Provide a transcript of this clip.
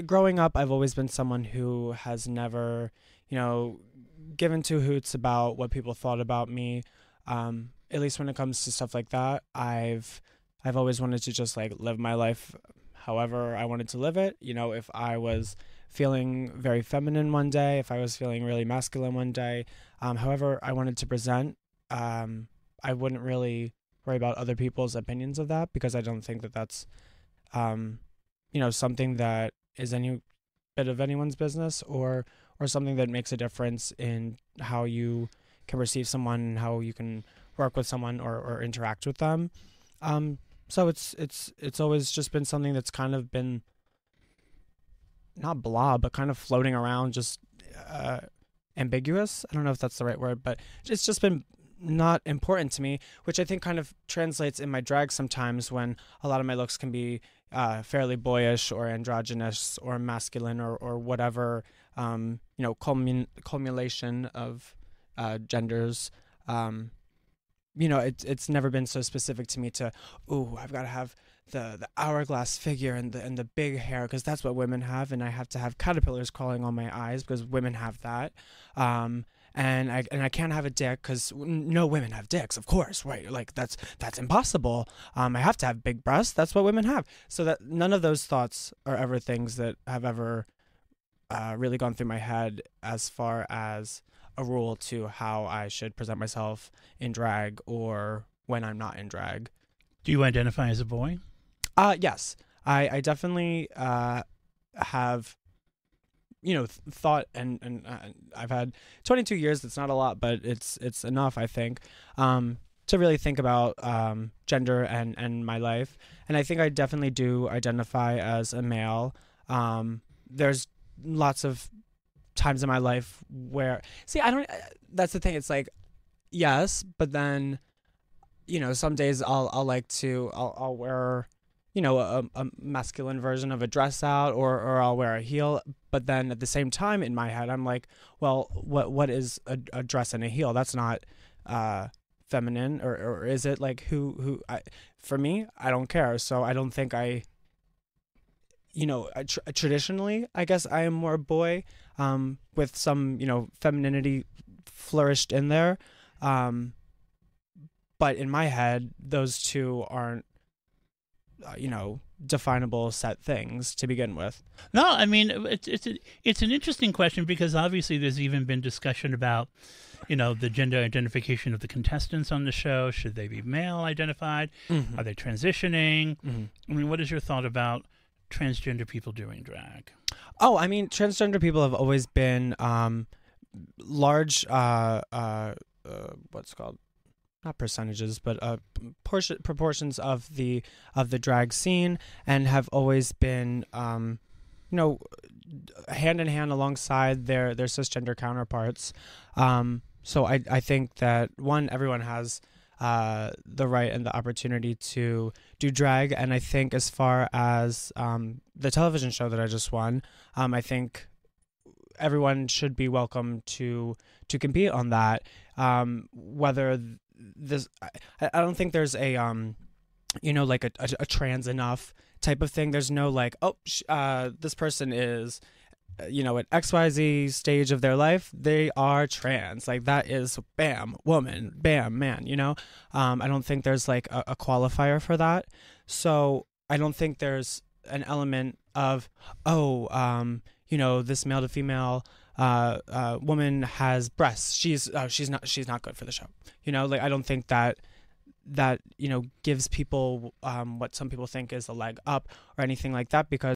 growing up, I've always been someone who has never, given two hoots about what people thought about me. At least when it comes to stuff like that, I've always wanted to just like live my life however I wanted to live it. If I was feeling very feminine one day, if I was feeling really masculine one day, however I wanted to present, I wouldn't really worry about other people's opinions of that, because I don't think that that's, something that is any bit of anyone's business, or something that makes a difference in how you can perceive someone and how you can work with someone or interact with them. So it's always just been something that's kind of been not blah, but kind of floating around, just ambiguous. I don't know if that's the right word, but it's just been not important to me, which I think kind of translates in my drag sometimes, when a lot of my looks can be fairly boyish or androgynous or masculine or whatever, culmination of genders. It's never been so specific to me to, I've got to have the hourglass figure and the big hair, because that's what women have, and I have to have caterpillars crawling on my eyes because women have that. And I can't have a dick because no women have dicks, of course, right? Like that's impossible. I have to have big breasts. That's what women have. So that none of those thoughts are ever things that have ever really gone through my head as far as a rule to how I should present myself in drag or when I'm not in drag. Do you identify as a boy? Yes, I definitely have. Thought and I've had 22 years. That's not a lot, but it's enough, I think, to really think about gender and my life. And I think I definitely do identify as a male. There's lots of times in my life where, that's the thing. It's like, yes, but then, some days I'll wear, a masculine version of a dress out, or I'll wear a heel. But then at the same time in my head, I'm like, well, what is a dress and a heel? That's not feminine, or is it? Like for me, I don't care. So I don't think traditionally, I guess I am more boy, with some, femininity flourished in there. But in my head, those two aren't, definable set things to begin with. No, I mean, it's an interesting question, because obviously there's even been discussion about, the gender identification of the contestants on the show. Should they be male identified? Mm-hmm. Are they transitioning? Mm-hmm. I mean, what is your thought about transgender people doing drag? Oh, I mean, transgender people have always been large, what's called, not percentages, but proportions of the drag scene, and have always been, hand in hand alongside their cisgender counterparts. So I think that everyone has the right and the opportunity to do drag, and I think as far as the television show that I just won, I think everyone should be welcome to compete on that. Whether this, I don't think there's a like a trans enough type of thing. There's no like, this person is at XYZ stage of their life, they are trans. Like that is bam woman, bam man. I don't think there's like a qualifier for that. So I don't think there's an element of this male to female woman has breasts, she's not good for the show. I don't think that gives people what some people think is a leg up or anything like that, because